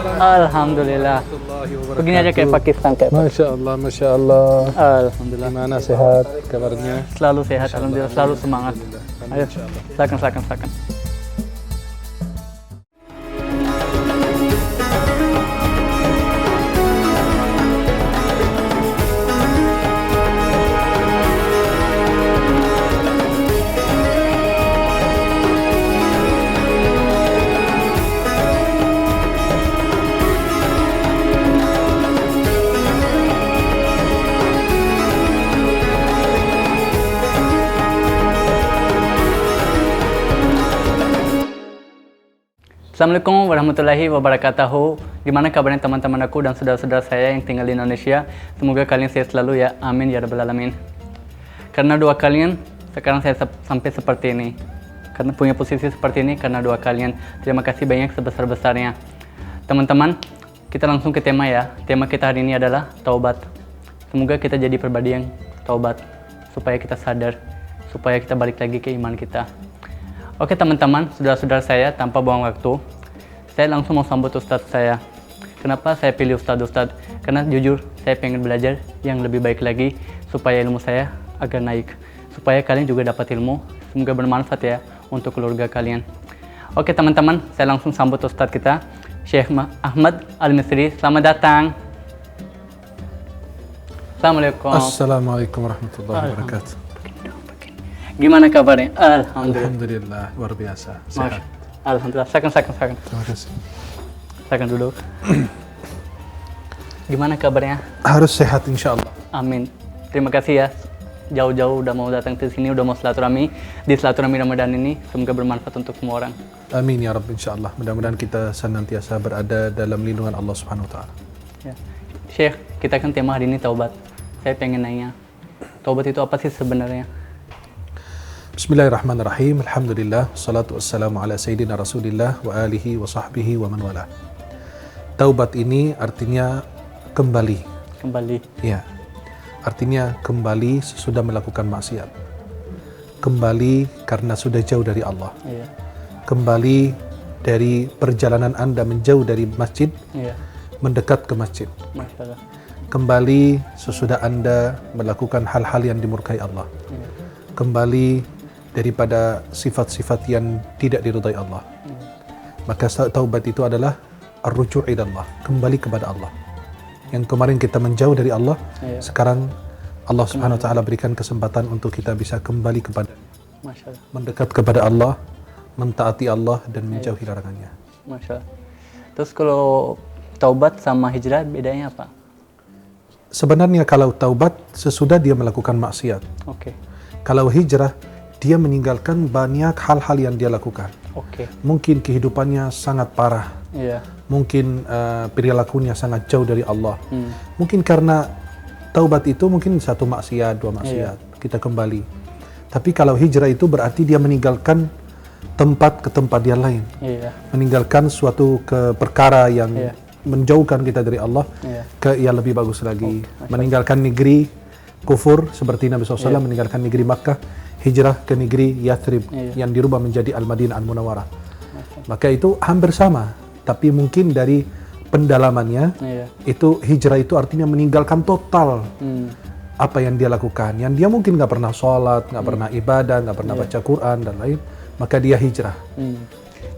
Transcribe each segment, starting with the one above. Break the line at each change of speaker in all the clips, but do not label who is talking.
Alhamdulillah. Begini aja kayak Pakistan kayak.
Masya Allah.
Alhamdulillah.
Gimana sehat kabarnya?
Selalu sehat, alhamdulillah, selalu semangat. Ayo, silakan. Assalamualaikum warahmatullahi wabarakatuh. Gimana kabarnya teman-teman aku dan saudara-saudara saya yang tinggal di Indonesia? Semoga kalian sehat selalu ya. Amin ya rabbal alamin. Karena doa kalian, sekarang saya sampai seperti ini. Karena punya posisi seperti ini karena doa kalian. Terima kasih banyak sebesar-besarnya. Teman-teman, kita langsung ke tema ya. Tema kita hari ini adalah taubat. Semoga kita jadi pribadi yang taubat supaya kita sadar, supaya kita balik lagi ke iman kita. Oke teman-teman, saudara-saudara saya, tanpa buang waktu, saya langsung mau sambut Ustadz saya. Kenapa saya pilih Ustadz? Karena jujur, saya pengen belajar yang lebih baik lagi, supaya ilmu saya agak naik. Supaya kalian juga dapat ilmu, semoga bermanfaat ya, untuk keluarga kalian. Oke teman-teman, saya langsung sambut Ustadz kita, Syekh Ahmad Al-Misri. Selamat datang. Assalamualaikum.
Assalamualaikum warahmatullahi wabarakatuh.
Gimana kabarnya?
Alhamdulillah, luar biasa. Sehat.
Alhamdulillah. Silakan.
Terima kasih.
Silakan duduk. Gimana kabarnya?
Harus sehat insya Allah.
Amin. Terima kasih ya. Jauh-jauh udah mau datang ke sini, udah mau silaturahmi di silaturahmi Ramadan ini. Semoga bermanfaat untuk semua orang.
Amin ya Rabb insya Allah. Mudah-mudahan kita senantiasa berada dalam lindungan Allah Subhanahu Wa Taala.
Ya. Syekh, kita kan tema hari ini taubat. Saya pengen nanya, taubat itu apa sih sebenarnya?
Bismillahirrahmanirrahim. Alhamdulillah. Salatu wassalamu ala sayyidina Rasulillah wa alihi wa sahbihi wa man wala. Taubat ini artinya kembali.
Kembali.
Ya. Artinya kembali sesudah melakukan maksiat. Kembali karena sudah jauh dari Allah.
Iya.
Kembali dari perjalanan Anda menjauh dari masjid,
Iya.
mendekat ke masjid.
Masya Allah.
Kembali sesudah Anda melakukan hal-hal yang dimurkai Allah.
Iya.
Kembali daripada sifat-sifat yang tidak diridai Allah. Maka taubat itu adalah ar-ruju' ila Allah, kembali kepada Allah. Yang kemarin kita menjauh dari Allah, sekarang Allah Subhanahu wa taala berikan kesempatan untuk kita bisa kembali kepada
Masya Allah.
mendekat kepada Allah, mentaati Allah dan menjauhi larangannya.
Masya Allah. Terus kalau taubat sama hijrah bedanya apa?
Sebenarnya kalau taubat sesudah dia melakukan maksiat.
Oke.
Kalau hijrah dia meninggalkan banyak hal-hal yang dia lakukan.
Oke.
Mungkin kehidupannya sangat parah.
Iya.
Mungkin perilakunya sangat jauh dari Allah. Mungkin karena taubat itu mungkin satu maksiat, dua maksiat, kita kembali. Tapi kalau hijrah itu berarti dia meninggalkan tempat ke tempat yang lain.
Iya.
Meninggalkan suatu perkara yang menjauhkan kita dari Allah ke yang lebih bagus lagi. Meninggalkan negeri kufur seperti Nabi SAW meninggalkan negeri Makkah, hijrah ke negeri Yathrib yang dirubah menjadi Al-Madinah Al-Munawwarah. Maka itu hampir sama, tapi mungkin dari pendalamannya itu hijrah itu artinya meninggalkan total apa yang dia lakukan, yang dia mungkin nggak pernah sholat, nggak pernah ibadah, nggak pernah baca Quran dan lain, maka dia hijrah.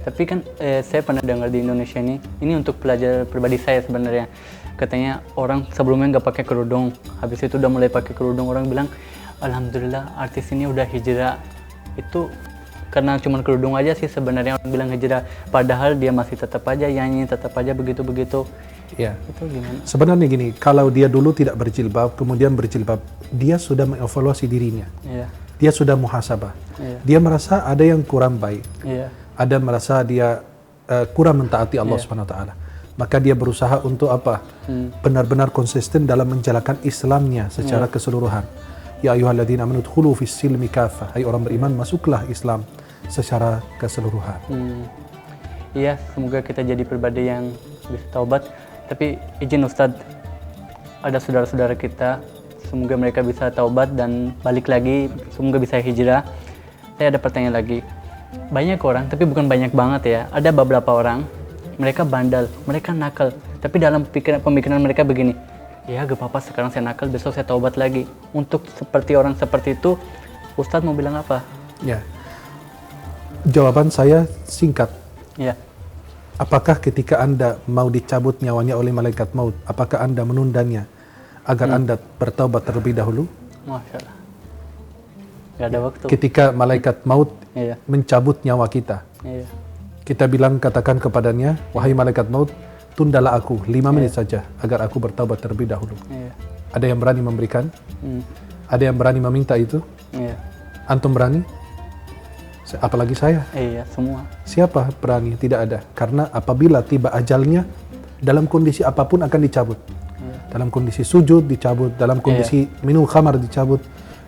Tapi kan saya pernah dengar di Indonesia ini untuk pelajar pribadi saya sebenarnya, katanya orang sebelumnya nggak pakai kerudung, habis itu udah mulai pakai kerudung, orang bilang alhamdulillah artis ini udah hijrah. Itu karena cuma kerudung aja sih sebenarnya orang bilang hijrah, padahal dia masih tetap aja nyanyi, tetap aja begitu-begitu.
Ya.
Itu gimana?
Sebenarnya gini, kalau dia dulu tidak berjilbab, kemudian berjilbab, dia sudah mengevaluasi dirinya.
Iya.
Dia sudah muhasabah. Dia merasa ada yang kurang baik. Ada merasa dia kurang mentaati Allah Subhanahu wa taala. Maka dia berusaha untuk apa? Benar-benar konsisten dalam menjalankan Islamnya secara keseluruhan. Ya ayyuhalladzina amanu udkhulu fis silmi kaffah. Hai orang beriman, masuklah Islam secara keseluruhan.
Iya, semoga kita jadi pribadi yang bisa taubat. Tapi izin Ustadz, ada saudara-saudara kita, semoga mereka bisa taubat dan balik lagi, semoga bisa hijrah. Saya ada pertanyaan lagi. Banyak orang, tapi bukan banyak banget ya, ada beberapa orang mereka bandel, mereka nakal. Tapi dalam pemikiran mereka begini, ya gak apa-apa sekarang saya nakal, besok saya taubat lagi. Untuk seperti orang seperti itu, Ustadz mau bilang apa?
Ya, jawaban saya singkat.
Ya,
Apakah ketika Anda mau dicabut nyawanya oleh malaikat maut, apakah Anda menundanya agar Anda bertaubat terlebih dahulu?
Masya Allah. Gak ada waktu.
Ketika malaikat maut
Iya,
mencabut nyawa kita,
iya,
kita bilang, katakan kepadanya, wahai malaikat maut, tundalah aku 5 menit saja agar aku bertaubat terlebih dahulu.
iya.
Ada yang berani memberikan?
Hmm,
Ada yang berani meminta itu?
iya,
Antum berani? Apalagi saya.
iya, semua.
Siapa berani? Tidak ada. Karena apabila tiba ajalnya, dalam kondisi apapun akan dicabut. Dalam kondisi sujud dicabut, dalam kondisi minum khamar dicabut,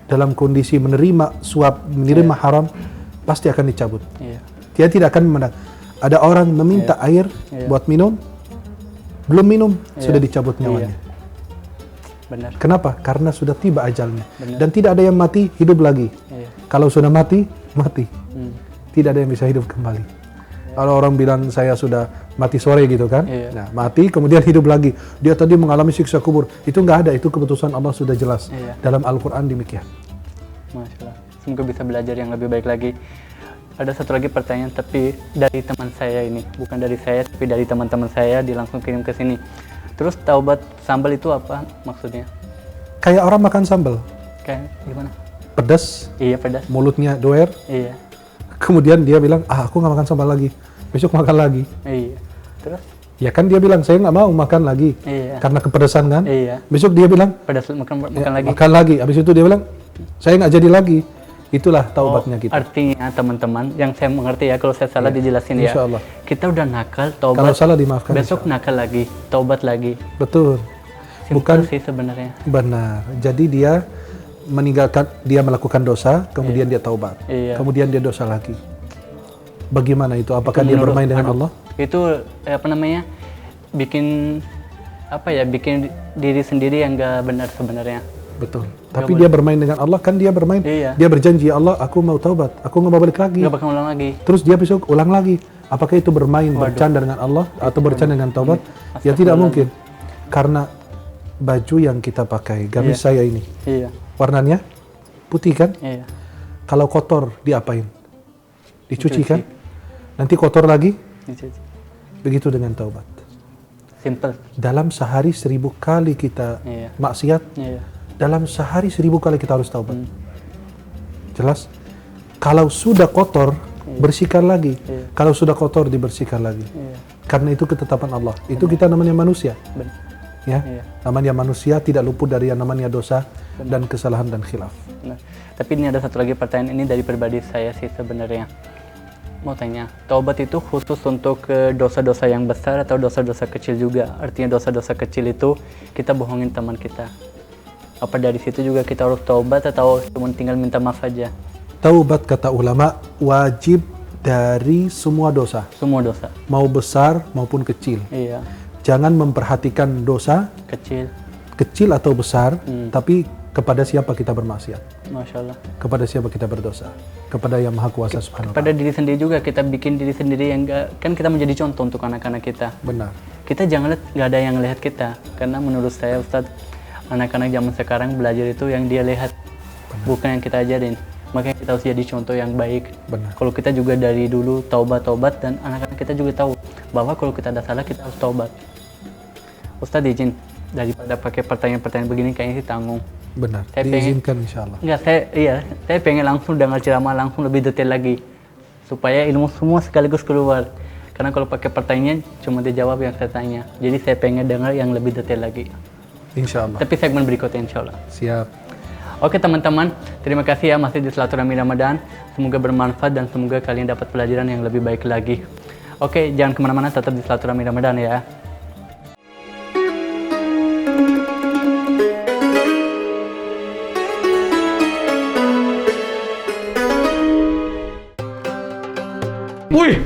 dalam kondisi menerima suap, menerima haram, pasti akan dicabut.
Iya,
Dia tidak akan memandang. Ada orang meminta air buat minum, belum minum, sudah dicabut nyawanya.
benar.
Kenapa? Karena sudah tiba ajalnya.
Benar.
Dan tidak ada yang mati, hidup lagi.
Iya.
Kalau sudah mati, mati.
Hmm.
Tidak ada yang bisa hidup kembali. Kalau orang bilang saya sudah mati sore gitu kan,
Iya.
nah mati kemudian hidup lagi. Dia tadi mengalami siksa kubur. Itu nggak ada, itu keputusan Allah sudah jelas.
Iya.
Dalam Al-Quran demikian.
Masya Allah. Semoga bisa belajar yang lebih baik lagi. Ada satu lagi pertanyaan, tapi dari teman saya ini, bukan dari saya, tapi dari teman-teman saya, dia langsung kirim ke sini. Terus taubat sambal itu apa maksudnya?
Kayak orang makan sambal,
Kayak gimana?
pedas,
Iya, pedas.
mulutnya doer,
Iya,
kemudian dia bilang, aku nggak makan sambal lagi, besok makan lagi.
iya. Terus?
Ya kan dia bilang, saya nggak mau makan lagi,
Iya.
karena kepedesan kan.
Iya.
Besok dia bilang,
Pedas makan
"Ya,
lagi.
makan lagi. Habis itu dia bilang, saya nggak jadi lagi. Itulah taubatnya kita.
Artinya teman-teman, yang saya mengerti ya, kalau saya salah dijelasin ya.
Insya Allah.
Kita udah nakal, taubat.
Kalau salah dimaafkan.
Besok nakal lagi, taubat lagi.
Betul.
Simpel
Bukan
sih sebenarnya.
benar. Jadi dia meninggalkan, dia melakukan dosa, kemudian dia taubat.
Iya.
Kemudian dia dosa lagi. Bagaimana itu? Apakah dia
Menurut-
bermain dengan Allah?
Itu apa namanya? Bikin apa ya? Bikin diri sendiri yang gak benar sebenarnya.
Betul. Tapi dia bermain dengan Allah, kan dia bermain.
Iya.
Dia berjanji, Allah, aku mau taubat, aku nggak mau balik lagi.
Gak bakal ulang lagi.
Terus dia besok ulang lagi. Apakah itu bermain, bercanda dengan Allah atau bercanda dengan taubat? Ya tidak mungkin. Karena baju yang kita pakai, gamis saya ini,
Iya,
warnanya putih kan?
iya.
Kalau kotor, diapain? Dicuci kan? Nanti kotor lagi,
Dicuci.
begitu dengan taubat.
Simple.
Dalam sehari 1000 kali kita
Iya.
maksiat,
Iya.
dalam sehari 1000 kali kita harus taubat. Jelas? Kalau sudah kotor, bersihkan lagi. Kalau sudah kotor, dibersihkan lagi.
Iya.
Karena itu ketetapan Allah. Itu kita namanya manusia.
Benar.
Ya,
Iya.
namanya manusia tidak luput dari yang namanya dosa dan kesalahan dan khilaf.
Benar. Tapi ini ada satu lagi pertanyaan, ini dari pribadi saya sih sebenarnya. Mau tanya, taubat itu khusus untuk dosa-dosa yang besar atau dosa-dosa kecil juga? Artinya dosa-dosa kecil itu kita bohongin teman kita. Apa dari situ juga kita harus taubat atau cuma tinggal minta maaf saja?
Taubat kata ulama wajib dari semua dosa,
Semua dosa.
mau besar maupun kecil.
Iya,
Jangan memperhatikan dosa
kecil.
kecil atau besar, tapi kepada siapa kita bermaksiat,
Masya Allah.
kepada siapa kita berdosa, kepada yang maha kuasa subhanahu wa
Pada
ta'ala.
diri sendiri juga kita bikin diri sendiri yang kan kita menjadi contoh untuk anak-anak kita.
Benar.
Kita jangan lihat, nggak ada yang lihat kita, karena menurut saya Ustadz, anak-anak zaman sekarang belajar itu yang dia lihat, bukan yang kita ajarin. Makanya kita harus jadi contoh yang baik.
Benar.
Kalau kita juga dari dulu taubat-taubat, dan anak-anak kita juga tahu bahwa kalau kita ada salah kita harus taubat. Ustadz izin, daripada pakai pertanyaan-pertanyaan begini kayaknya sih tanggung.
Benar.
Saya
Diizinkan insya Allah.
Enggak, saya pengen langsung dengar ceramah langsung lebih detail lagi supaya ilmu semua sekaligus keluar. Karena kalau pakai pertanyaan cuma dijawab yang saya tanya. Jadi saya pengen dengar yang lebih detail lagi.
Insya Allah.
Tapi segmen berikutnya insya Allah.
Siap.
Oke teman-teman, terima kasih ya masih di Silaturahmi Ramadan. Semoga bermanfaat dan semoga kalian dapat pelajaran yang lebih baik lagi. Oke, jangan kemana-mana, tetap di Silaturahmi Ramadan ya.
Wih,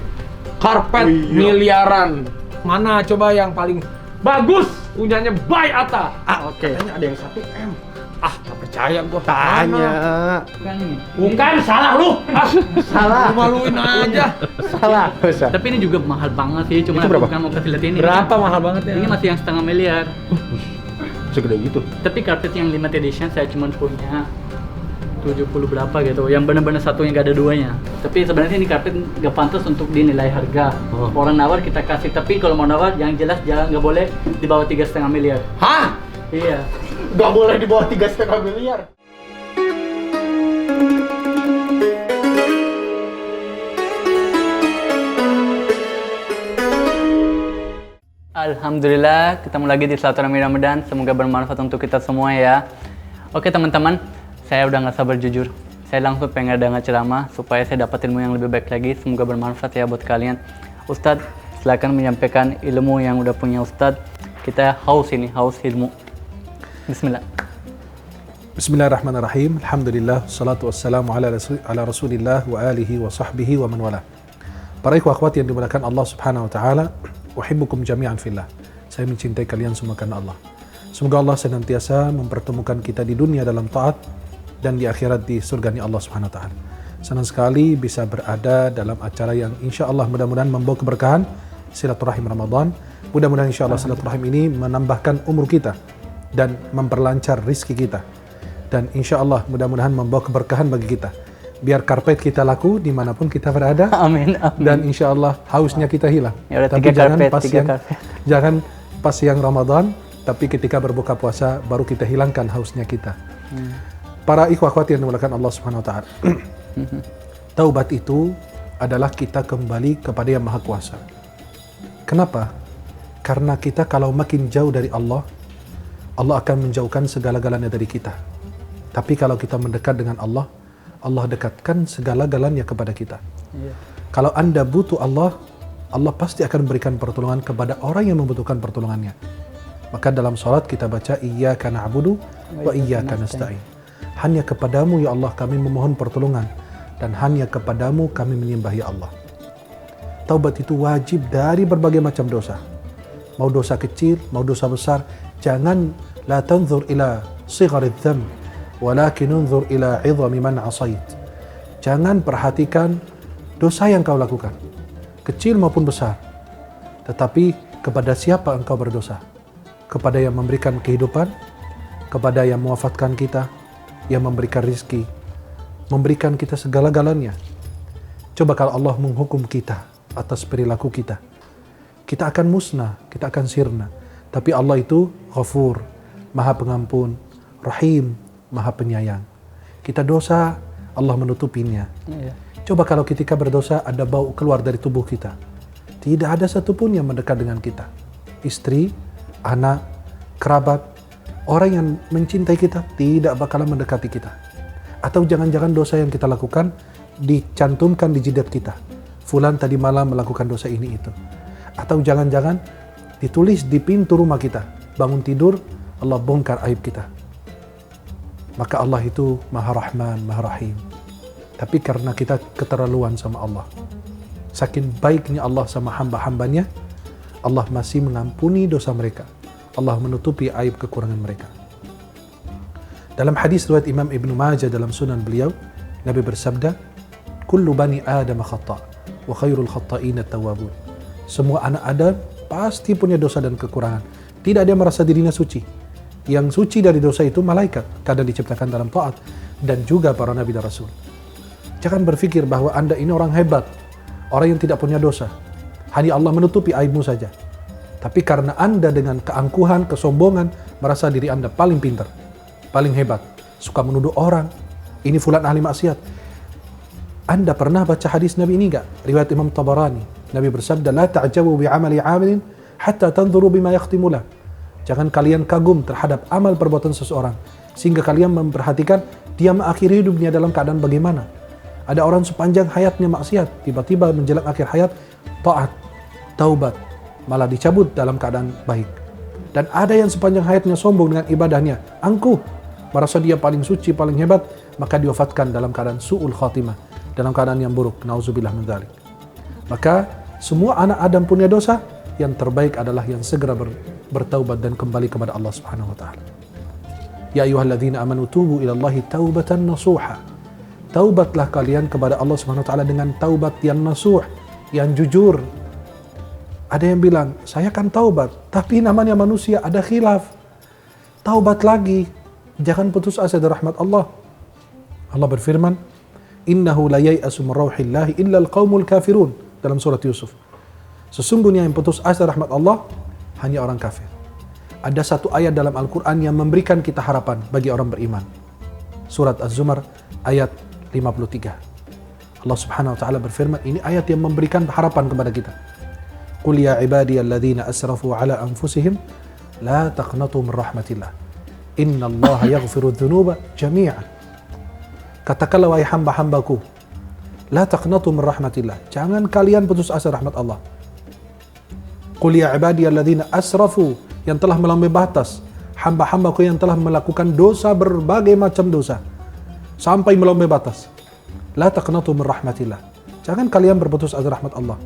karpet miliaran. Mana coba yang paling bagus? Punyanya Bay Atta. Katanya ada yang 1 M. Karpet percaya gua.
Tanya.
Bukan ini.
Bukan, salah lu. Ah,
Salah.
lu maluin aja.
Salah. Bisa.
Tapi ini juga mahal banget sih, cuma
Itu
aku
berapa?
bukan mau kasih lihat ini.
Berapa mahal banget ya?
Ini masih yang 1,5 miliar.
Segede gitu.
Tapi karpet yang limited edition saya cuma punya 70 berapa gitu, yang benar-benar satu yang gak ada duanya. Tapi sebenarnya ini karpet gak pantas untuk dinilai harga. Orang nawar kita kasih, tapi kalau mau nawar yang jelas jangan, nggak boleh di bawah 3,5 miliar.
Hah?
Iya.
Gak boleh di bawah 3,5 miliar.
Alhamdulillah, ketemu lagi di Silaturahmi Ramadan. Semoga bermanfaat untuk kita semua ya. Oke teman-teman, saya udah nggak sabar jujur. Saya langsung pengen dengar ceramah supaya saya dapat ilmu yang lebih baik lagi. Semoga bermanfaat ya buat kalian. Ustadz, silakan menyampaikan ilmu yang udah punya Ustadz. Kita haus ini, haus ilmu. Bismillah.
Bismillahirrahmanirrahim. Alhamdulillah, salatu wassalamu ala rasulillah wa alihi wa sahbihi wa man wala. Para ikhwah akhwat yang dimuliakan Allah Subhanahu wa taala, uhibbukum jami'an fillah. Saya mencintai kalian semua karena Allah. Semoga Allah senantiasa mempertemukan kita di dunia dalam taat dan di akhirat di surganya Allah Subhanahu wa taala. Senang sekali bisa berada dalam acara yang insya Allah mudah-mudahan membawa keberkahan silaturahim Ramadan. Mudah-mudahan insya Allah silaturahim ini menambahkan umur kita dan memperlancar rizki kita. Dan insya Allah mudah-mudahan membawa keberkahan bagi kita. Biar karpet kita laku dimanapun kita berada.
Amin, amin.
Dan insya Allah hausnya kita hilang.
Ya udah,
Tapi
tiga
jangan
karpet,
pas
tiga
yang
karpet.
jangan pas yang Ramadan, tapi ketika berbuka puasa baru kita hilangkan hausnya kita. Para ikhwah akhwat yang dimuliakan Allah Subhanahu wa taala. Taubat itu adalah kita kembali kepada Yang Maha Kuasa. Kenapa? Karena kita kalau makin jauh dari Allah, Allah akan menjauhkan segala-galanya dari kita. Tapi kalau kita mendekat dengan Allah, Allah dekatkan segala-galanya kepada kita.
Iya.
Kalau Anda butuh Allah, Allah pasti akan memberikan pertolongan kepada orang yang membutuhkan pertolongannya. Maka dalam salat kita baca iyyaka na'budu wa iyyaka nasta'in. Hanya kepadamu ya Allah kami memohon pertolongan dan hanya kepadamu kami menyembah ya Allah. Taubat itu wajib dari berbagai macam dosa. Mau dosa kecil, mau dosa besar, jangan la tanzur ila sigharidz dzamb walakin unzur ila 'idhami man 'asait. Jangan perhatikan dosa yang kau lakukan, kecil maupun besar. Tetapi kepada siapa engkau berdosa? Kepada yang memberikan kehidupan, kepada yang mewafatkan kita, yang memberikan rizki, memberikan kita segala-galanya. Coba kalau Allah menghukum kita atas perilaku kita, kita akan musnah, kita akan sirna. Tapi Allah itu Ghafur, Maha Pengampun, Rahim, Maha Penyayang. Kita dosa, Allah menutupinya.
Iya.
Coba kalau ketika berdosa ada bau keluar dari tubuh kita, tidak ada satupun yang mendekat dengan kita. Istri, anak, kerabat, orang yang mencintai kita tidak bakalan mendekati kita. Atau jangan-jangan dosa yang kita lakukan dicantumkan di jidat kita. Fulan tadi malam melakukan dosa ini itu. Atau jangan-jangan ditulis di pintu rumah kita. Bangun tidur, Allah bongkar aib kita. Maka Allah itu Maha Rahman, Maha Rahim. Tapi karena kita keterlaluan sama Allah, saking baiknya Allah sama hamba-hambanya, Allah masih mengampuni dosa mereka. Allah menutupi aib kekurangan mereka. Dalam hadis riwayat Imam Ibnu Majah dalam sunan beliau, Nabi bersabda, "Kullu bani Adam khata' wa khairul khata'in at-tawwabun." Semua anak Adam pasti punya dosa dan kekurangan. Tidak ada yang merasa dirinya suci. Yang suci dari dosa itu malaikat, kadang diciptakan dalam taat, dan juga para nabi dan rasul. Jangan berpikir bahwa Anda ini orang hebat, orang yang tidak punya dosa. Hanya Allah menutupi aibmu saja. Tapi karena Anda dengan keangkuhan, kesombongan, merasa diri Anda paling pintar, paling hebat, suka menuduh orang, ini fulan ahli maksiat. Anda pernah baca hadis Nabi ini enggak? Riwayat Imam Tabarani. Nabi bersabda, "La ta'jabu bi'amali 'amilin hatta tanzuru bima yakhtimu lah." Jangan kalian kagum terhadap amal perbuatan seseorang sehingga kalian memperhatikan dia mengakhiri hidupnya dalam keadaan bagaimana. Ada orang sepanjang hayatnya maksiat, tiba-tiba menjelang akhir hayat taat, taubat, malah dicabut dalam keadaan baik. Dan ada yang sepanjang hayatnya sombong dengan ibadahnya, angkuh, merasa dia paling suci, paling hebat, maka diwafatkan dalam keadaan su'ul khatimah, dalam keadaan yang buruk. Nauzubillah min dzalik. Maka semua anak Adam punya dosa, yang terbaik adalah yang segera bertaubat dan kembali kepada Allah Subhanahu wa taala. Ya ayyuhalladzina amanu tubu ilallahi taubatan nasuha. Taubatlah kalian kepada Allah Subhanahu wa taala dengan taubat yang nasuh, yang jujur. Ada yang bilang, saya kan taubat, tapi namanya manusia ada khilaf. Taubat lagi, jangan putus asa dari rahmat Allah. Allah berfirman, innahu la yai'asu min rauhillahi illa al-qaumul kafirun, dalam surat Yusuf. Sesungguhnya yang putus asa rahmat Allah hanya orang kafir. Ada satu ayat dalam Al-Quran yang memberikan kita harapan bagi orang beriman. Surat Az-Zumar ayat 53. Allah Subhanahu wa taala berfirman, ini ayat yang memberikan harapan kepada kita. Qul ya ibadiyalladzina asrafu ala anfusihim la taqnatu min rahmatillah. Innallaha yaghfiru dzunuba jami'an. Katakanlah wahai hamba-hambaku, la taqnatu min rahmatillah. Jangan kalian putus asa rahmat Allah. Qul ya ibadiyalladzina asrafu, yang telah melampaui batas, hamba-hambaku yang telah melakukan dosa, berbagai macam dosa sampai melampaui batas. La taqnatu min rahmatillah. Jangan kalian berputus asa rahmat Allah.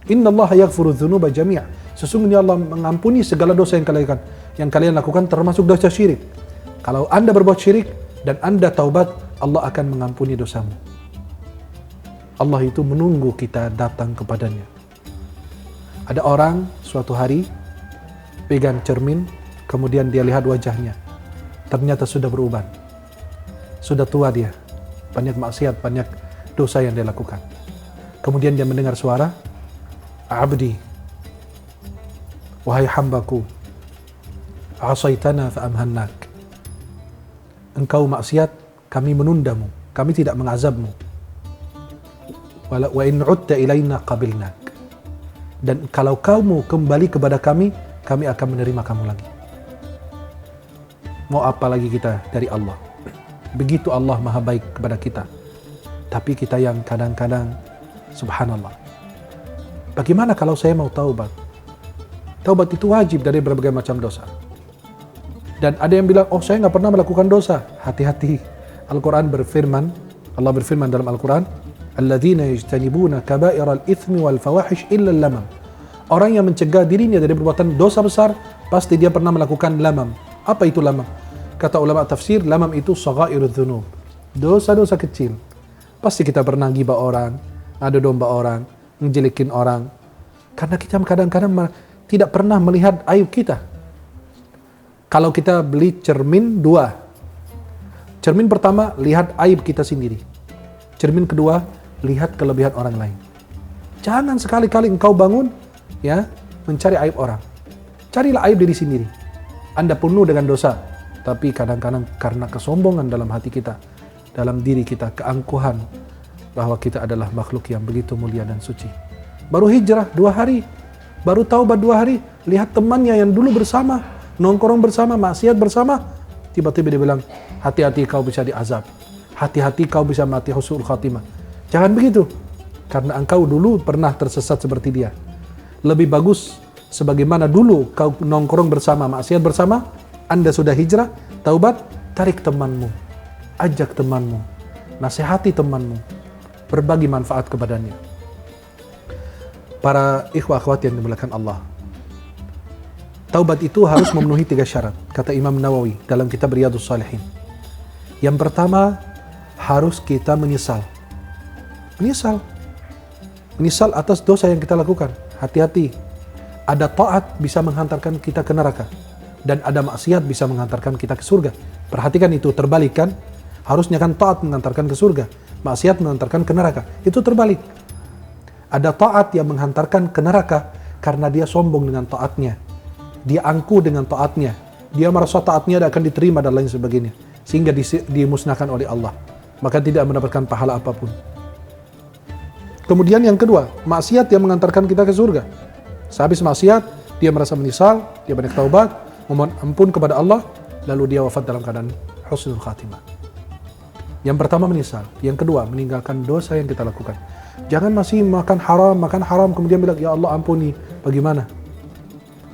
Innallaha yaghfiru dzunuba jami'a. Sesungguhnya Allah mengampuni segala dosa yang kalian lakukan termasuk dosa syirik. Kalau Anda berbuat syirik dan Anda taubat, Allah akan mengampuni dosamu. Allah itu menunggu kita datang kepadanya. Ada orang suatu hari pegang cermin, kemudian dia lihat wajahnya. Ternyata sudah beruban. Sudah tua dia. Banyak maksiat, banyak dosa yang dia lakukan. Kemudian dia mendengar suara, Abdi, wahai hambaku, asaitana fa'amhannak. Engkau maksiat, kami menundamu, kami tidak mengazabmu. Wa in 'udta ilaina qabilnak. Dan kalau kamu kembali kepada kami, kami akan menerima kamu lagi. Mau apa lagi kita dari Allah? Begitu Allah maha baik kepada kita. Tapi kita yang kadang-kadang, subhanallah. Bagaimana kalau saya mau taubat? Taubat itu wajib dari berbagai macam dosa. Dan ada yang bilang, oh saya nggak pernah melakukan dosa. Hati-hati. Al-Quran berfirman, Allah berfirman dalam Al-Quran, alladzina yajtanibuna kaba'iral ithmi wal fawahish illa lamam. Orang yang mencegah dirinya dari perbuatan dosa besar, pasti dia pernah melakukan lamam. Apa itu lamam? Kata ulama tafsir, lamam itu saghairudz dzunub. Dosa-dosa kecil. Pasti kita pernah ghibah orang, adu domba orang, menjelekin orang. Karena kita kadang-kadang tidak pernah melihat aib kita. Kalau kita beli cermin dua. Cermin pertama, lihat aib kita sendiri. Cermin kedua, lihat kelebihan orang lain. Jangan sekali-kali engkau bangun, ya, mencari aib orang. Carilah aib diri sendiri. Anda penuh dengan dosa, tapi kadang-kadang karena kesombongan dalam hati kita, dalam diri kita, keangkuhan bahwa kita adalah makhluk yang begitu mulia dan suci. Baru hijrah 2 hari, baru taubat 2 hari, lihat temannya yang dulu bersama, nongkrong bersama, maksiat bersama, tiba-tiba dia bilang, hati-hati kau bisa diazab, hati-hati kau bisa mati husnul khatimah. Jangan begitu, karena engkau dulu pernah tersesat seperti dia. Lebih bagus sebagaimana dulu kau nongkrong bersama, maksiat bersama, Anda sudah hijrah, taubat, tarik temanmu, ajak temanmu, nasihati temanmu, berbagi manfaat kepadanya. Para ikhwah akhwat yang dimuliakan Allah, taubat itu harus memenuhi 3 syarat, kata Imam Nawawi dalam kitab Riyadhus Shalihin. Yang pertama, harus kita menyesal. Menyesal atas dosa yang kita lakukan. Hati-hati, ada taat bisa menghantarkan kita ke neraka, dan ada maksiat bisa menghantarkan kita ke surga. Perhatikan itu, terbalik kan? Harusnya kan taat mengantarkan ke surga, maksiat mengantarkan ke neraka. Itu terbalik. Ada taat yang menghantarkan ke neraka karena dia sombong dengan taatnya. Dia angkuh dengan taatnya. Dia merasa taatnya akan diterima dan lain sebagainya. Sehingga dimusnahkan oleh Allah. Maka tidak mendapatkan pahala apapun. Kemudian yang kedua, maksiat yang mengantarkan kita ke surga. Sehabis maksiat, dia merasa menyesal, dia banyak taubat, memohon ampun kepada Allah, lalu dia wafat dalam keadaan husnul khatimah. Yang pertama menyesal, yang kedua meninggalkan dosa yang kita lakukan. Jangan masih makan haram, kemudian bilang, ya Allah ampuni. Bagaimana?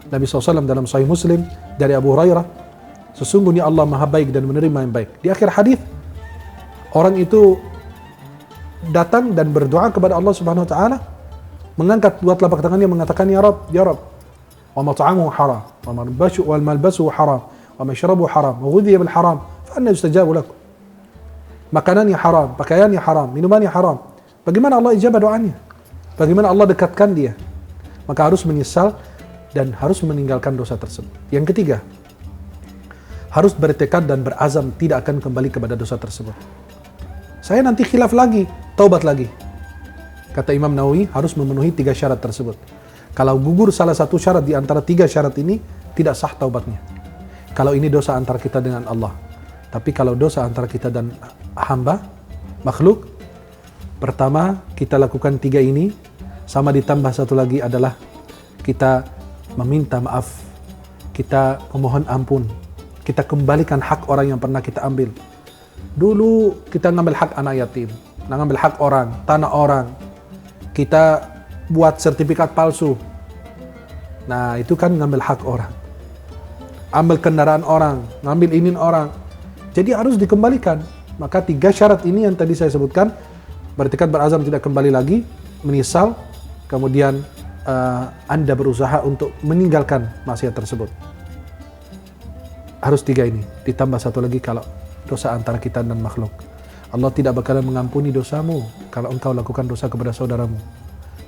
Nabi SAW dalam Sahih Muslim dari Abu Hurairah, sesungguhnya Allah maha baik dan menerima yang baik. Di akhir hadis, orang itu datang dan berdoa kepada Allah Subhanahu wa taala, mengangkat 2 telapak tangannya mengatakan, ya Rabb, wa mat'amuhu haram, wa malbasuhu haram, wa mashrabu haram, wa ghudhiya bil haram, fa anna yustajabu lakum. Makanannya haram, pakaiannya haram, minumannya haram. Bagaimana Allah ijabah doanya? Bagaimana Allah dekatkan dia? Maka harus menyesal dan harus meninggalkan dosa tersebut. Yang ketiga, harus bertekad dan berazam tidak akan kembali kepada dosa tersebut. Saya nanti khilaf lagi, taubat lagi. Kata Imam Nawawi, harus memenuhi 3 syarat tersebut. Kalau gugur salah satu syarat di antara 3 syarat ini, tidak sah taubatnya. Kalau ini dosa antara kita dengan Allah. Tapi kalau dosa antara kita dan hamba, makhluk, pertama kita lakukan 3 ini, sama ditambah satu lagi adalah kita meminta maaf, kita memohon ampun, kita kembalikan hak orang yang pernah kita ambil. Dulu kita ngambil hak anak yatim, ngambil hak orang, tanah orang, kita buat sertifikat palsu. Nah itu kan ngambil hak orang, ambil kendaraan orang, ngambil ini orang. Jadi harus dikembalikan. Maka 3 syarat ini yang tadi saya sebutkan, bertekad berazam tidak kembali lagi, menyesal, kemudian Anda berusaha untuk meninggalkan maksiat tersebut. Harus 3 ini, ditambah satu lagi kalau dosa antara kita dan makhluk. Allah tidak bakalan mengampuni dosamu kalau engkau lakukan dosa kepada saudaramu.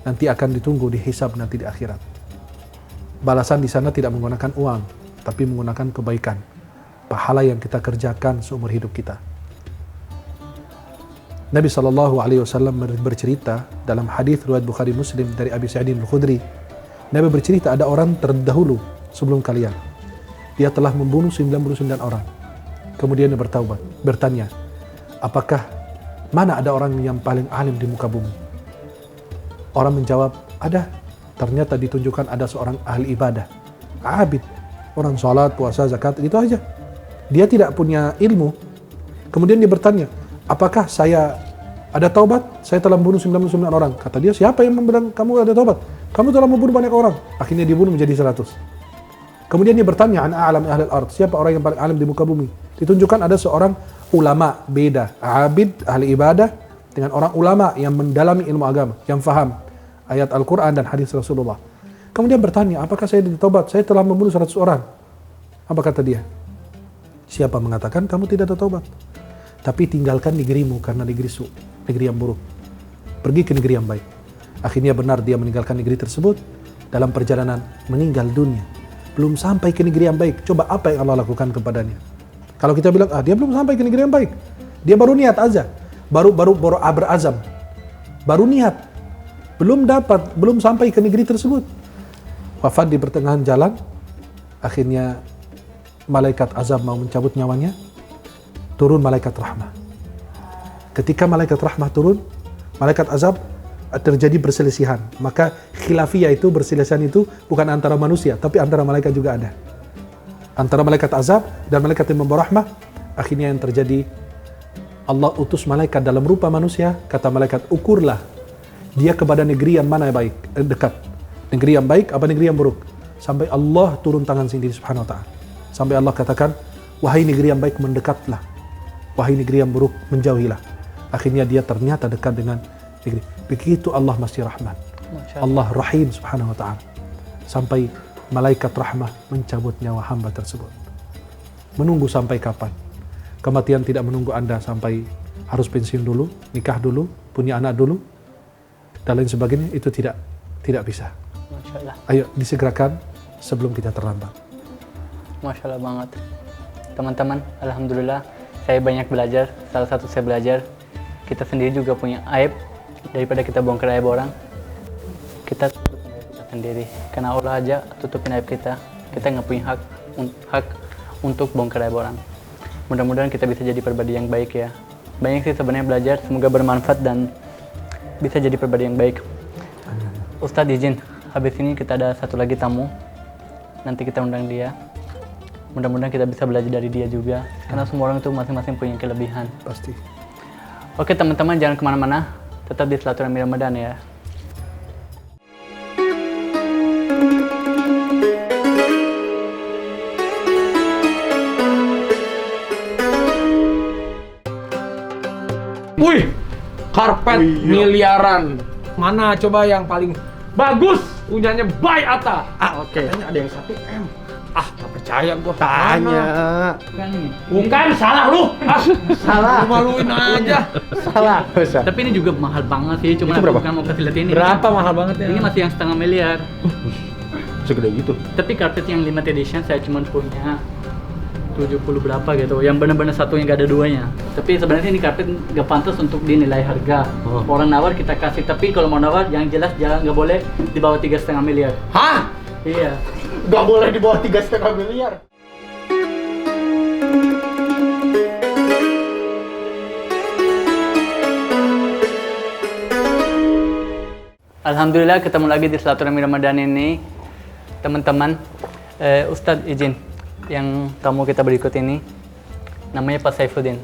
Nanti akan ditunggu di hisab nanti di akhirat. Balasan di sana tidak menggunakan uang, tapi menggunakan kebaikan. Pahala yang kita kerjakan seumur hidup kita. Nabi SAW bercerita dalam hadis riwayat Bukhari Muslim dari Abi Sa'id Al-Khudri. Nabi bercerita ada orang terdahulu sebelum kalian. Dia telah membunuh 99 orang. Kemudian dia bertanya, apakah mana ada orang yang paling alim di muka bumi? Orang menjawab, ada. Ternyata ditunjukkan ada seorang ahli ibadah, abid, orang sholat, puasa, zakat, itu aja. Dia tidak punya ilmu. Kemudian dia bertanya, apakah saya ada taubat? Saya telah membunuh 99 orang. Kata dia, siapa yang bilang kamu ada taubat? Kamu telah membunuh banyak orang. Akhirnya dibunuh menjadi 100. Kemudian dia bertanya, an a'lam ahli al-ard, siapa orang yang paling alim di muka bumi? Ditunjukkan ada seorang ulama, beda, abid, ahli ibadah, dengan orang ulama yang mendalami ilmu agama, yang faham ayat Al-Quran dan hadis Rasulullah. Kemudian bertanya, apakah saya ditaubat? Saya telah membunuh 100 orang. Apa kata dia? Siapa mengatakan kamu tidak ada taubat? Tapi tinggalkan negerimu karena negeri negeri yang buruk. Pergi ke negeri yang baik. Akhirnya benar dia meninggalkan negeri tersebut. Dalam perjalanan meninggal dunia. Belum sampai ke negeri yang baik. Coba apa yang Allah lakukan kepadanya? Kalau kita bilang, dia belum sampai ke negeri yang baik. Dia baru niat aja. Baru berazam. Baru niat. Belum sampai ke negeri tersebut. Wafat di pertengahan jalan. Akhirnya malaikat azab mau mencabut nyawanya. Turun malaikat rahmah. Ketika malaikat rahmah turun, malaikat azab terjadi perselisihan. Maka khilafiyah itu, perselisihan itu bukan antara manusia, tapi antara malaikat juga ada. Antara malaikat azab dan malaikat yang membawa rahmah. Akhirnya yang terjadi, Allah utus malaikat dalam rupa manusia. Kata malaikat, ukurlah dia kepada negeri yang mana baik, dekat. Negeri yang baik apa negeri yang buruk. Sampai Allah turun tangan sendiri subhanahu wa ta'ala. Sampai Allah katakan, wahai negeri yang baik mendekatlah. Wahai negeri yang buruk menjauhilah. Akhirnya dia ternyata dekat dengan negeri. Begitu Allah masih rahman. Allah rahim subhanahu wa ta'ala. Sampai malaikat rahmah mencabut nyawa hamba tersebut. Menunggu sampai kapan? Kematian tidak menunggu Anda sampai harus pensiun dulu, nikah dulu, punya anak dulu, dan lain sebagainya. Itu tidak bisa.
Masya Allah.
Ayo disegerakan sebelum kita terlambat.
Masya Allah banget. Teman-teman, alhamdulillah saya banyak belajar. Salah satu saya belajar, kita sendiri juga punya aib. Daripada kita bongkar aib orang, kita tutupin aib kita sendiri. Karena Allah aja tutupin aib kita. Kita nggak punya hak untuk bongkar aib orang. Mudah-mudahan kita bisa jadi pribadi yang baik ya. Banyak sih sebenarnya belajar, semoga bermanfaat dan bisa jadi pribadi yang baik. Ustadz izin, habis ini kita ada satu lagi tamu. Nanti kita undang dia. Mudah-mudahan kita bisa belajar dari dia juga. Karena semua orang itu masing-masing punya kelebihan.
Pasti.
Oke teman-teman, jangan kemana-mana. Tetap di Silaturahmi Ramadan ya.
Wih, karpet miliaran. Mana coba yang paling bagus? Punyanya Bay Atta.
Oke.
Katanya ada yang 1 M. Ah, gak percaya gua.
Tanya.
Bukan ini.
Bukan, salah lu. Ah,
Salah.
lu maluin aja.
Salah, Ustaz.
Tapi ini juga mahal banget sih, cuma
Itu
aku
berapa?
bukan mau kasih lihat ini.
Berapa mahal banget ya?
Ini masih yang 1,5 miliar.
Segede gitu.
Tapi karpet yang limited edition saya cuma punya 70 berapa gitu, yang benar-benar satu yang gak ada duanya. Tapi sebenarnya ini karpet gak pantas untuk dinilai harga. Orang nawar kita kasih, tapi kalau mau nawar yang jelas jangan, nggak boleh di bawah 3,5 miliar.
Hah?
Iya.
Gak boleh di bawah 3,5 miliar.
Alhamdulillah ketemu lagi di Silaturahmi Ramadan ini, teman-teman. Ustadz izin, yang tamu kita berikut ini namanya Pak Saifuddin.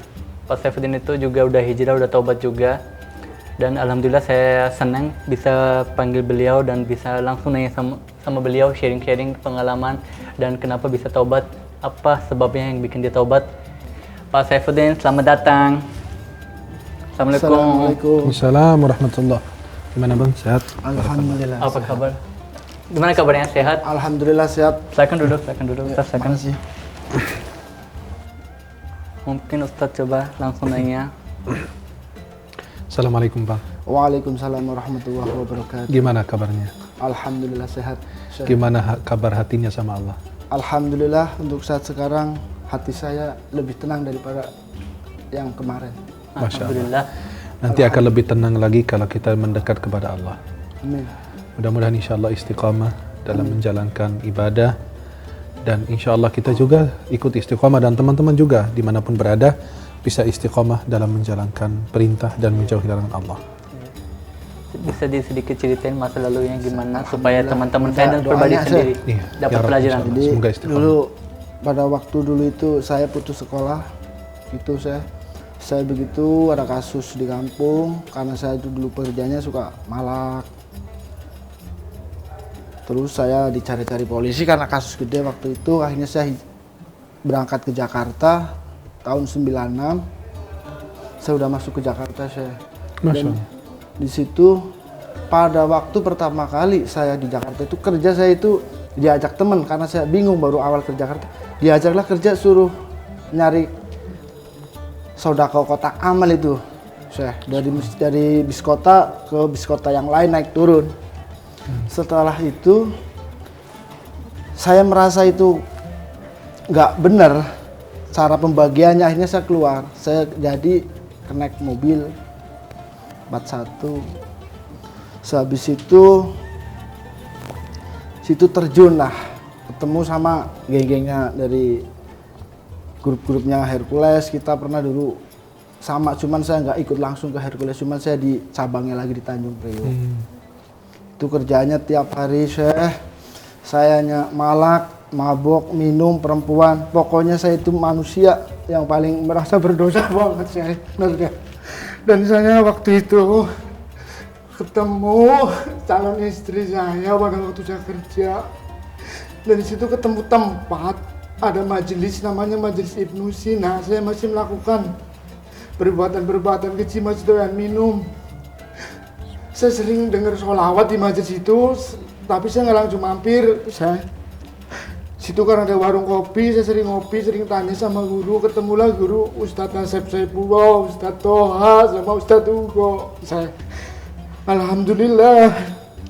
Pak Saifuddin itu juga udah hijrah, udah taubat juga. Dan alhamdulillah saya senang bisa panggil beliau dan bisa langsung nanya sama beliau, sharing-sharing pengalaman dan kenapa bisa taubat, apa sebabnya yang bikin dia taubat. Pak Saifuddin, selamat datang. Assalamualaikum.
Assalamualaikum warahmatullahi. Gimana bang? Sehat?
Alhamdulillah.
Apa kabar? Gimana kabarnya? Sehat?
Alhamdulillah sehat.
Silakan duduk, Ustaz, silakan.
Makasih.
Mungkin Ustadz coba langsung nanya.
Assalamualaikum bang.
Waalaikumsalam warahmatullahi wabarakatuh.
Gimana kabarnya?
Alhamdulillah sehat.
Gimana kabar hatinya sama Allah?
Alhamdulillah untuk saat sekarang hati saya lebih tenang daripada yang kemarin.
Masya Allah.
Alhamdulillah.
Nanti akan lebih tenang lagi kalau kita mendekat kepada Allah.
Amin.
Mudah-mudahan insya Allah istiqamah dalam menjalankan ibadah. Dan insya Allah kita juga ikut istiqamah dan teman-teman juga dimanapun berada bisa istiqamah dalam menjalankan perintah dan menjauhi larangan Allah.
Bisa sedikit ceritain masa lalunya gimana supaya teman-teman saya dan pribadi
Doanya,
sendiri
Iya,
dapat
ya Rabb,
pelajaran.
insya Allah.
Jadi
Semoga istiqamah.
dulu pada waktu dulu itu saya putus sekolah, itu saya begitu ada kasus di kampung karena saya itu dulu pekerjaannya suka malak. Terus saya dicari-cari polisi karena kasus gede waktu itu. Akhirnya saya berangkat ke Jakarta tahun 96. Saya udah masuk ke Jakarta saya.
Masya
Dan
Allah.
di situ pada waktu pertama kali saya di Jakarta itu kerja, saya itu diajak teman karena saya bingung baru awal ke Jakarta. Diajaklah kerja, suruh nyari sodako kotak amal itu. Saya dari bis kota ke bis kota yang lain naik turun. Setelah itu saya merasa itu nggak benar cara pembagiannya, akhirnya saya keluar. Saya jadi naik mobil bat 1. Sehabis itu situ terjun lah, ketemu sama geng-gengnya dari grup-grupnya Hercules. Kita pernah dulu sama, cuman saya nggak ikut langsung ke Hercules, cuman saya di cabangnya lagi di Tanjung Priok. Itu kerjanya tiap hari saya malak, mabok, minum, perempuan. Pokoknya saya itu manusia yang paling merasa berdosa banget saya. Dan saya waktu itu ketemu calon istri saya pada waktu saya kerja. Dan di situ ketemu tempat ada majelis namanya Majelis Ibnu Sina. Saya masih melakukan perbuatan-perbuatan kecil, masih doyan minum. Saya sering dengar sholawat di majelis itu, tapi saya nggak langsung mampir. Situ kan ada warung kopi, saya sering ngopi, sering tanya sama guru. Ketemulah guru Ustadz Nasib Saipullah, Ustadz Toha, sama Ustadz Ugo. Alhamdulillah,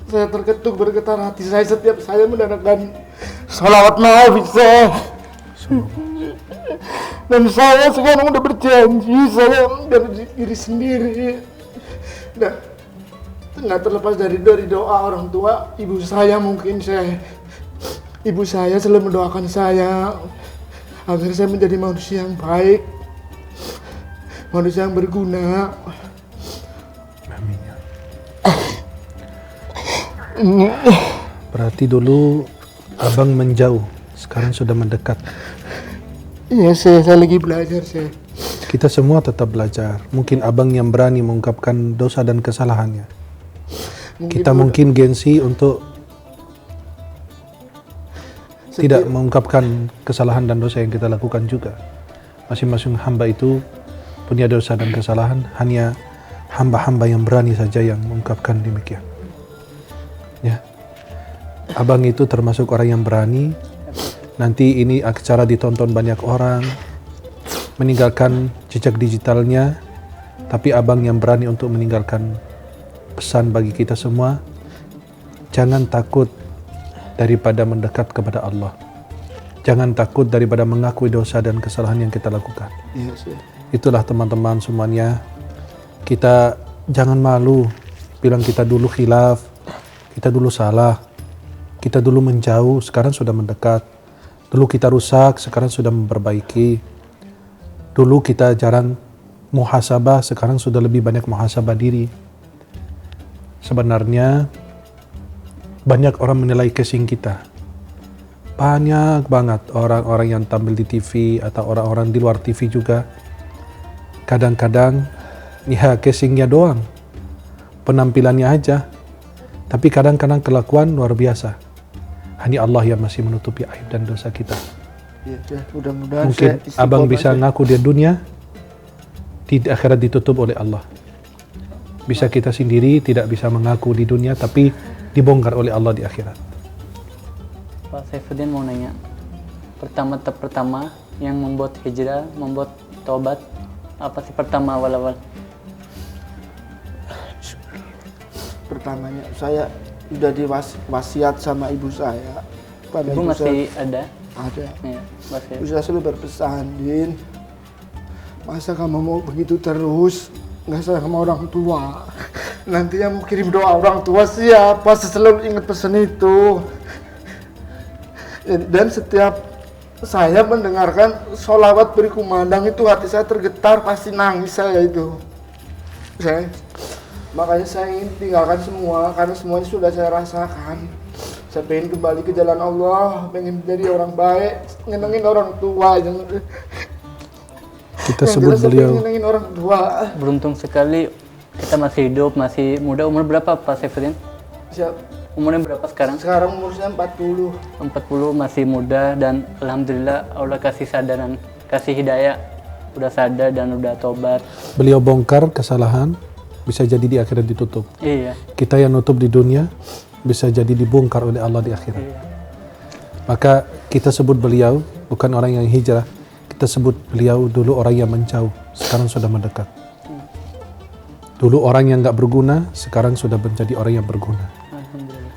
saya terketuk bergetar hati saya setiap saya mendengarkan sholawat Nabi saya. Dan saya sekarang udah berjanji saya dari diri sendiri. Dan nggak terlepas dari doa orang tua, ibu saya mungkin ibu saya selalu mendoakan saya agar saya menjadi manusia yang baik, manusia yang berguna.
Amin. Berarti dulu abang menjauh, sekarang sudah mendekat.
Iya, saya lagi belajar saya.
Kita semua tetap belajar. Mungkin abang yang berani mengungkapkan dosa dan kesalahannya. Kita mungkin gengsi untuk tidak mengungkapkan kesalahan dan dosa yang kita lakukan juga. Masing-masing hamba itu punya dosa dan kesalahan, hanya hamba-hamba yang berani saja yang mengungkapkan demikian. Ya. Abang itu termasuk orang yang berani nanti ini acara ditonton banyak orang, meninggalkan jejak digitalnya, tapi abang yang berani untuk meninggalkan pesan bagi kita semua, jangan takut daripada mendekat kepada Allah. Jangan takut daripada mengakui dosa dan kesalahan yang kita lakukan.
Yes, ya.
Itulah teman-teman semuanya. Kita jangan malu bilang kita dulu khilaf, kita dulu salah, kita dulu menjauh, sekarang sudah mendekat. Dulu kita rusak, sekarang sudah memperbaiki. Dulu kita jarang muhasabah, sekarang sudah lebih banyak muhasabah diri. Sebenarnya banyak orang menilai casing kita. Banyak banget orang-orang yang tampil di TV atau orang-orang di luar TV juga. Kadang-kadang ya casingnya doang, penampilannya aja, tapi kadang-kadang kelakuan luar biasa. Hanya Allah yang masih menutupi aib dan dosa kita.
Ya, mudah-mudahan
Mungkin abang bisa ngaku di dunia, di akhirat ditutup oleh Allah. Bisa kita sendiri tidak bisa mengaku di dunia, tapi dibongkar oleh Allah di akhirat.
Pak Saifuddin mau nanya, pertama yang membuat hijrah, membuat taubat, apa sih pertama awal-awal?
Pertamanya saya udah diwasiat sama ibu saya. Pada
Ibu masih ada?
ada.
Ya, masih.
Ibu saya selalu berpesan, Din, masa kamu mau begitu terus, nggak sayang sama orang tua? Nanti yang mau kirim doa orang tua siapa? Saya selalu ingat pesan itu. Dan setiap saya mendengarkan sholawat berkumandang itu hati saya tergetar, pasti nangis saya itu. Makanya saya ingin tinggalkan semua, karena semuanya sudah saya rasakan. Saya pengen kembali ke jalan Allah, pengen jadi orang baik, nyenengin orang tua.
Kita sebut beliau
nyenengin orang tua.
Beruntung sekali kita masih hidup, masih muda. Umur berapa Pak Saifuddin?
Siap.
Umurnya berapa sekarang?
Sekarang umur saya 40.
40, masih muda, dan alhamdulillah Allah kasih sadaran, kasih hidayah, udah sadar dan udah tobat.
beliau bongkar kesalahan, bisa jadi di akhirat ditutup.
Iya.
Kita yang nutup di dunia bisa jadi dibongkar oleh Allah di akhirat.
Iya.
Maka kita sebut beliau bukan orang yang hijrah, kita sebut beliau dulu orang yang menjauh, sekarang sudah mendekat. Dulu orang yang nggak berguna, sekarang sudah menjadi orang yang berguna.
Alhamdulillah.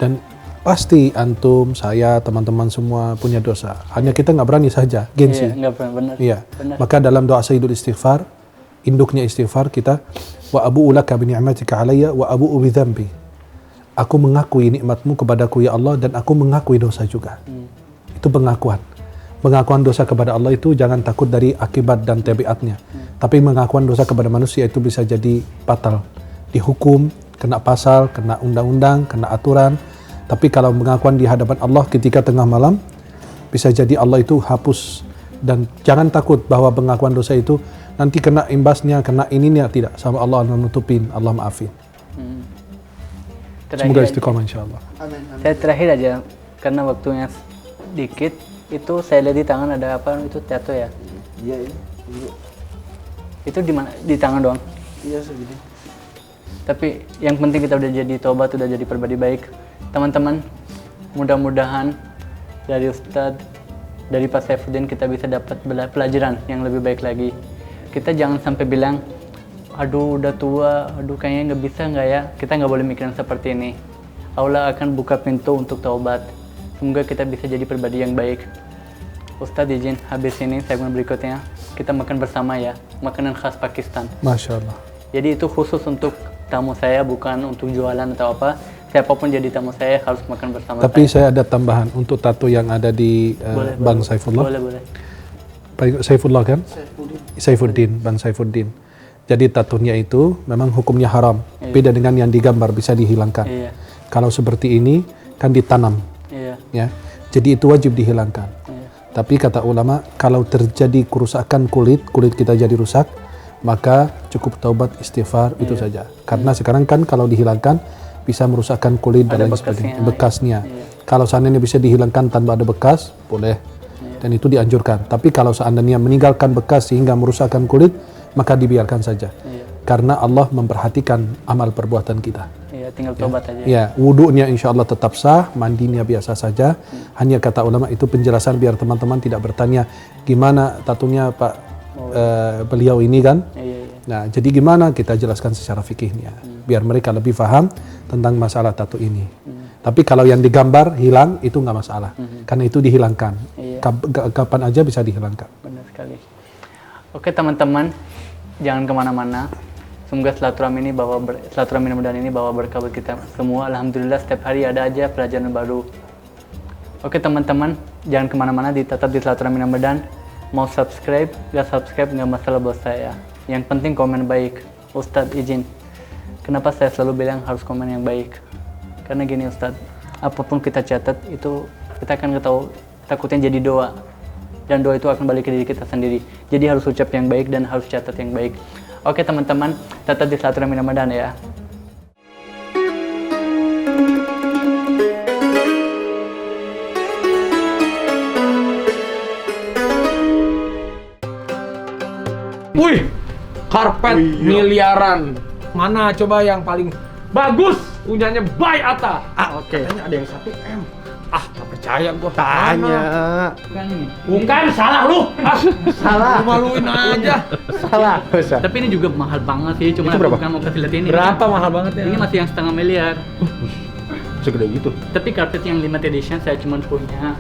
Dan pasti antum, saya, teman-teman semua punya dosa. Hanya kita nggak berani saja, gengsi.
Iya, nggak pernah, benar.
Iya.
Benar.
Maka dalam doa Sayyidul Istighfar, induknya istighfar kita, wa abu'u laka bi ni'matika alayya wa abu'u bi dzambi. Aku mengakui nikmatmu kepadaku ya Allah, dan aku mengakui dosa juga. Itu pengakuan. Pengakuan dosa kepada Allah itu jangan takut dari akibat dan tabiatnya. Tapi pengakuan dosa kepada manusia itu bisa jadi fatal. Dihukum, kena pasal, kena undang-undang, kena aturan. Tapi kalau pengakuan di hadapan Allah ketika tengah malam, bisa jadi Allah itu hapus. Dan jangan takut bahwa pengakuan dosa itu nanti kena imbasnya, kena ininya, tidak. Sama Allah menutupin, Allah maafin. Semoga istiqomah insyaAllah.
Amin.
Saya terakhir aja, karena waktunya dikit, itu saya lihat di tangan ada apa, itu tato ya?
Iya, iya.
Itu di mana? Di tangan doang?
Iya, segini.
Tapi yang penting kita udah jadi tobat, udah jadi pribadi baik. Teman-teman, mudah-mudahan dari Ustadz, dari Pak Saifuddin kita bisa dapat pelajaran yang lebih baik lagi. Kita jangan sampai bilang, aduh udah tua, aduh kayaknya nggak bisa nggak ya. Kita nggak boleh mikirin seperti ini. Allah akan buka pintu untuk taubat. Semoga kita bisa jadi pribadi yang baik. Ustadz izin, habis ini segmen berikutnya kita makan bersama ya, makanan khas Pakistan.
Masya Allah.
Jadi itu khusus untuk tamu saya, bukan untuk jualan atau apa. Siapapun jadi tamu saya harus makan bersama
Tapi saya ada tambahan untuk tato yang ada di Bang Saifullah.
Boleh.
Saifullah kan? Saifuddin, Bang Saifuddin. Jadi tatonya itu memang hukumnya haram. Beda dengan yang digambar, bisa dihilangkan.
Iya.
Kalau seperti ini kan ditanam,
Iya.
ya. Jadi itu wajib dihilangkan.
Iya.
Tapi kata ulama, kalau terjadi kerusakan kulit kita jadi rusak, maka cukup taubat istighfar itu saja. Karena sekarang kan kalau dihilangkan bisa merusakkan kulit dan lain sebagainya, bekasnya.
Iya.
Kalau seandainya bisa dihilangkan tanpa ada bekas, boleh. Dan itu dianjurkan. Tapi kalau seandainya meninggalkan bekas sehingga merusakkan kulit, maka dibiarkan saja.
Iya.
karena Allah memperhatikan amal perbuatan kita.
Iya, tinggal tobat aja.
Ya, wudunya insya Allah tetap sah, mandinya biasa saja. Hanya kata ulama itu penjelasan biar teman-teman tidak bertanya gimana tatunya Pak beliau ini kan.
Iya.
Nah, jadi gimana kita jelaskan secara fikihnya biar mereka lebih paham tentang masalah tatu ini. Tapi kalau yang digambar hilang itu nggak masalah, karena itu dihilangkan.
Iya.
Kapan aja bisa dihilangkan.
Benar sekali. Oke teman-teman, jangan kemana-mana. Semoga silaturahmi Ramadan ini bawa berkah buat kita semua. Alhamdulillah setiap hari ada aja pelajaran baru. Oke teman-teman, jangan kemana-mana, tetap di silaturahmi Ramadan. Mau subscribe, nggak masalah buat saya. Yang penting komen baik. Ustadz izin. Kenapa saya selalu bilang harus komen yang baik? Karena gini Ustadz, apapun kita catat itu kita akan tahu takutnya jadi doa. Dan doa itu akan balik ke diri kita sendiri. Jadi harus ucap yang baik dan harus catat yang baik. Oke teman-teman, tetap di silaturahmi Ramadan ya.
Wih, karpet miliaran. Mana coba yang paling bagus? Punyanya Bay Atta.
Oke.
Katanya ada yang 1 M. Tak percaya gua.
Tanya.
Bukan ini.
Bukan, salah lu.
Salah.
Lu maluin aja.
Salah, Ustaz.
Tapi ini juga mahal banget sih, cuma
Itu
aku
berapa?
bukan mau kasih lihat ini.
Berapa mahal banget ya?
Ini masih yang 1,5 miliar.
Segede gitu.
Tapi karpet yang limited edition saya cuma punya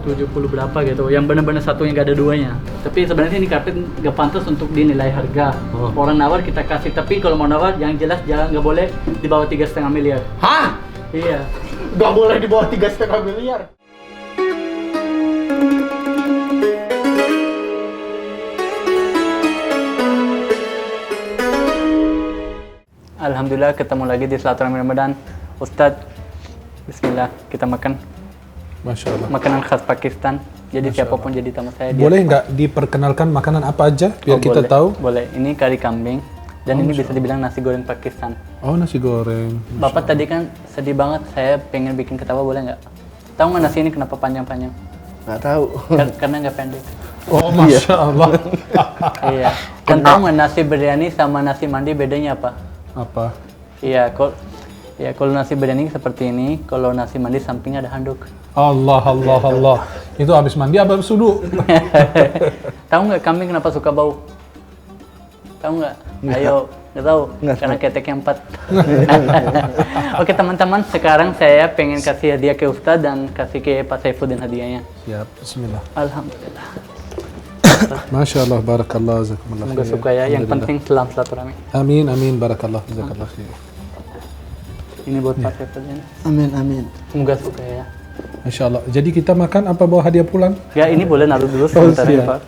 70 berapa gitu, yang benar-benar satu yang gak ada duanya. Tapi sebenarnya ini karpet gak pantas untuk dinilai harga. Orang nawar kita kasih, tapi kalau mau nawar yang jelas jangan, nggak boleh di bawah 3,5 miliar.
Hah?
Iya.
Gak boleh di bawah 3,5 miliar.
Alhamdulillah ketemu lagi di silaturahmi Ramadan. Ustadz, Bismillah, kita makan
Masya Allah.
makanan khas Pakistan. Jadi siapapun jadi tamu saya.
Boleh nggak diperkenalkan makanan apa aja biar kita
boleh,
tahu?
Boleh. Ini kari kambing dan ini bisa dibilang nasi goreng Pakistan.
Oh, nasi goreng.
Bapak tadi kan sedih banget, saya pengen bikin ketawa, boleh nggak? Tahu nggak nasi ini kenapa panjang-panjang?
Nggak tahu.
Karena nggak pendek.
Oh, Masya Allah.
Iya. Dan tahu nggak nasi biryani sama nasi mandi bedanya apa?
Apa?
Iya, kalau nasi biryani seperti ini, kalau nasi mandi sampingnya ada handuk.
Allah, Allah, Allah. Itu habis mandi apa habis wudu?
Tahu nggak kambing kenapa suka bau? Tahu nggak? Ayo, nggak tahu. Karena keteknya 4. Oke teman-teman, sekarang saya pengen kasih hadiah ke Ustadz dan kasih ke Pak Saifuddin hadiahnya.
Siap, bismillah.
Alhamdulillah.
Masya Allah, barakallah, jazakumullah
Semoga
khair.
suka ya. Yang
Alhamdulillah.
penting selam silaturahmi.
Amin, amin, barakallah, jazakallah khair.
Ini buat Pak Saifuddin.
Amin, amin.
Semoga suka ya.
Masya Allah. Jadi kita makan apa bawa hadiah pulang?
Ya ini boleh naruh dulu sebentar ya
siap.
Pak.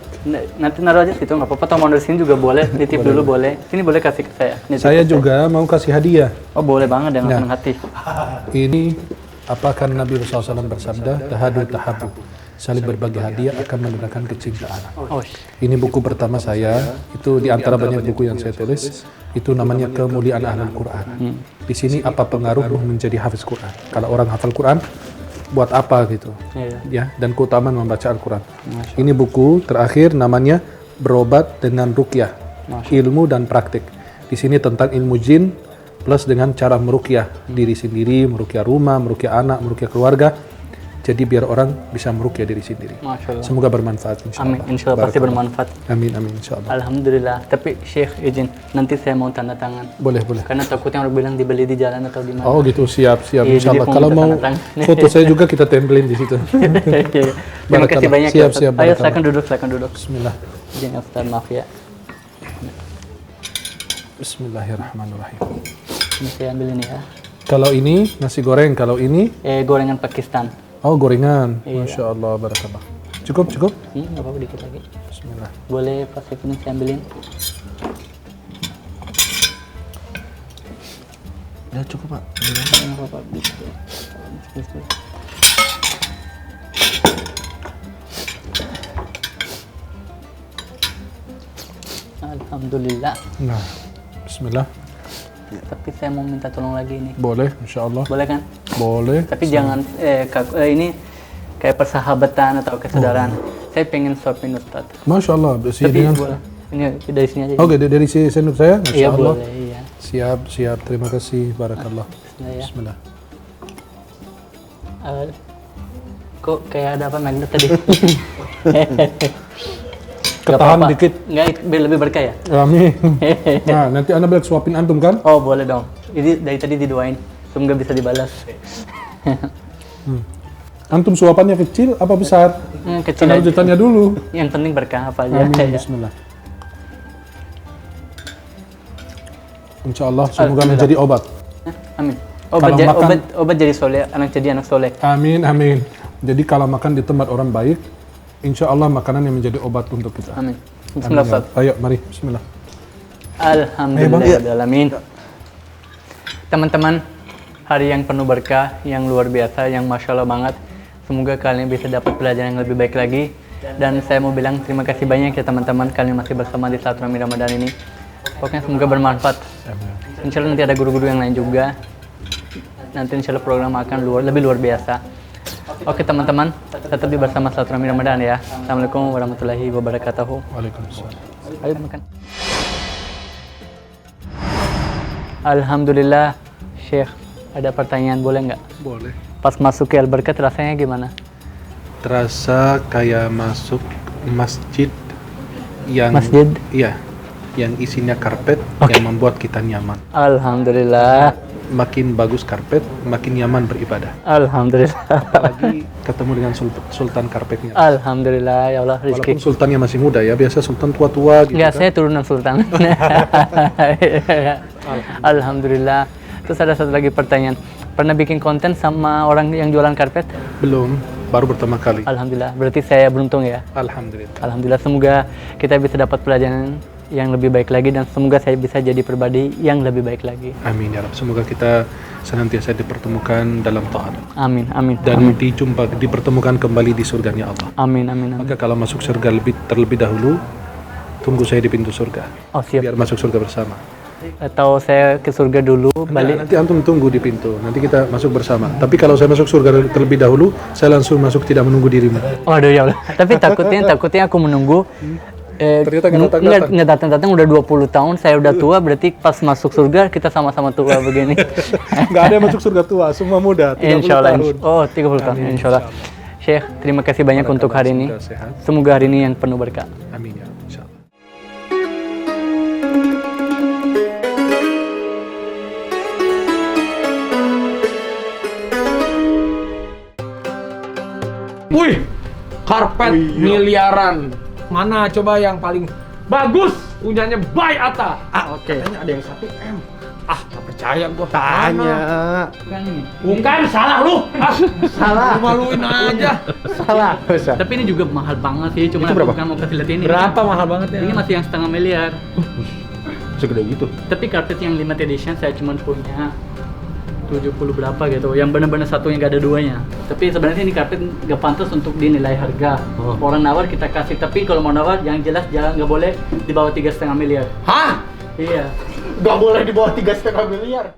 Nanti naruh aja situ nggak apa-apa. Atau mau dari sini juga boleh. Nitip dulu boleh. Sini boleh kasih ke saya. Nitip
Saya
ke
juga mau kasih hadiah.
Oh boleh banget dengan
Nah.
senang hati.
Ini apakah Nabi SAW bersabda, tahadu tahabu, saling berbagi hadiah akan mendatangkan kecintaan.
Oh,
Ini buku pertama saya, itu di antara banyak buku yang saya tulis, itu namanya Kemuliaan Ahlul Quran. Di sini apa pengaruh menjadi hafiz Quran? Kalau orang hafal Quran, buat apa gitu?
iya.
Ya, dan keutamaan membaca Al-Quran. Ini buku terakhir namanya Berobat dengan Ruqyah, Ilmu dan Praktik. Di sini tentang ilmu jin plus dengan cara meruqyah diri sendiri, meruqyah rumah, meruqyah anak, meruqyah keluarga. Jadi biar orang bisa meruqyah diri sendiri.
Masya Allah.
Semoga bermanfaat
Amin.
insyaallah.
Insya Allah pasti bermanfaat.
Amin, amin insyaallah.
Alhamdulillah. Tapi Syekh izin, nanti saya mau tanda tangan.
Boleh, boleh.
Karena takutnya orang bilang dibeli di jalan atau di mana.
Oh gitu, siap, siap
Iya,
insyaallah.
jadi
Kalau
mau
mau
minta tanda tangan.
foto saya juga kita tempelin di situ.
Terima kasih banyak
Siap,
ya Ustaz.
siap,
Ayo
barakallah.
silakan duduk, silakan duduk.
Bismillah.
Izin ya Ustaz, maaf ya.
Bismillahirrahmanirrahim.
Ini saya ambil ini ya.
Kalau ini nasi goreng, kalau ini
Gorengan Pakistan.
oh gorengan.
Iya.
Masya Allah, barakallah. Cukup, cukup.
Nggak apa-apa dikit lagi.
Bismillah.
Boleh Pak Saifuddin saya ambilin?
Ya cukup Pak.
Nggak apa-apa. Bismillah. Alhamdulillah.
Nah, Bismillah.
Tapi saya mau minta tolong lagi ini.
Boleh, Insya Allah.
Boleh kan?
Boleh.
Tapi jangan ini kayak persahabatan atau kesaudaraan. Saya pengen suapin Ustadz.
Masya Allah. Besi
Tapi
dengan
boleh. Ini dari sini aja.
Oke, dari si sendok saya. Masya
Iya
Allah.
boleh, iya.
Siap, siap. Terima kasih. Barakallah.
Bismillah ya.
Bismillah.
Kok kayak ada apa magnet tadi?
Ketahan dikit.
Enggak, biar lebih berkah ya?
Amin. Nah, nanti Anda bilang suapin antum kan?
Oh boleh dong. Ini dari tadi didoain, semoga bisa dibalas.
Antum suapannya kecil apa besar?
Kecil
Kan harus
aja.
ditanya dulu.
Yang penting berkah apa aja.
Amin.
Ya.
Bismillah. Insya Allah semoga
Alhamdulillah.
menjadi obat.
Amin.
Kalau makan-
Obat jadi soleh, jadi anak soleh.
Amin, amin. Jadi kalau makan di tempat orang baik, insya Allah makanan yang menjadi obat untuk kita.
Amin. Bismillah Ustaz.
Ayo, mari. Bismillah.
Alhamdulillahirrahmanirrahim. Teman-teman, hari yang penuh berkah, yang luar biasa, yang Masya Allah banget. Semoga kalian bisa dapat pelajaran yang lebih baik lagi. Dan saya mau bilang terima kasih banyak ya teman-teman, kalian masih bersama di Silaturahmi Ramadan ini. Pokoknya semoga bermanfaat. Insya Allah nanti ada guru-guru yang lain juga. Nanti insya Allah program akan lebih luar biasa. Oke teman-teman, tetap di bersama Silaturahmi Ramadan ya. Assalamualaikum warahmatullahi wabarakatuh.
Waalaikumsalam.
Ayo makan. Alhamdulillah, Syekh. Ada pertanyaan boleh nggak?
Boleh.
Pas masuk ke Al-Barkat rasanya gimana?
Terasa kayak masuk masjid yang
Masjid?
Iya, yang isinya karpet yang membuat kita nyaman.
Alhamdulillah.
Makin bagus karpet, makin nyaman beribadah.
Alhamdulillah.
Apalagi ketemu dengan sultan karpetnya.
Alhamdulillah ya Allah
Walaupun
rezeki.
sultannya masih muda ya, biasa sultan tua-tua gitu
Enggak,
kan.
saya turunan sultan. Alhamdulillah. Terus ada satu lagi pertanyaan. Pernah bikin konten sama orang yang jualan karpet?
Belum, baru pertama kali.
Alhamdulillah. Berarti saya beruntung ya.
Alhamdulillah.
Alhamdulillah, semoga kita bisa dapat pelajaran yang lebih baik lagi dan semoga saya bisa jadi pribadi yang lebih baik lagi.
Amin ya Rabb. Semoga kita senantiasa dipertemukan dalam taat
Amin, amin,
dan
amin,
dipertemukan kembali di surganya Allah.
amin, amin, amin.
Maka kalau masuk surga terlebih dahulu, tunggu saya di pintu surga.
Oh siap.
Biar masuk surga bersama.
Atau saya ke surga dulu, balik.
Nanti antum tunggu di pintu. Nanti kita masuk bersama. Tapi kalau saya masuk surga terlebih dahulu, saya langsung masuk tidak menunggu dirimu.
Waduh ya Allah. Tapi takutnya aku menunggu.
Ternyata nggak datang-datang.
Nggak datang-datang udah 20 tahun, saya udah tua, berarti pas masuk surga kita sama-sama tua begini.
Nggak ada yang masuk surga tua, semua muda. 30
Insya Allah.
tahun.
Oh 30 tahun,
Amin,
insya Allah. Syekh, terima kasih banyak untuk hari ini.
Semoga sehat.
Semoga hari ini yang penuh berkah.
Amin ya, insya Allah.
Wih, karpet miliaran. Mana coba yang paling bagus? Punyanya Bay Atta.
Oke.
Katanya ada yang 1 M. Tak percaya gua.
Tanya.
Bukan, salah lu.
Salah.
Lu maluin aja.
Salah. Bisa.
Tapi ini juga mahal banget sih, cuma
Itu
aku
berapa?
bukan mau kasih lihat ini.
Berapa mahal banget ya?
Ini masih yang 1,5 miliar.
Segede gitu.
Tapi karpet yang limited edition saya cuma punya 70 berapa gitu, yang benar-benar satu yang gak ada duanya. Tapi sebenarnya ini karpet gak pantas untuk dinilai harga. Orang nawar kita kasih, tapi kalau mau nawar yang jelas jangan nggak boleh di bawah 3,5 miliar.
Hah?
Iya.
Gak boleh di bawah 3,5 miliar.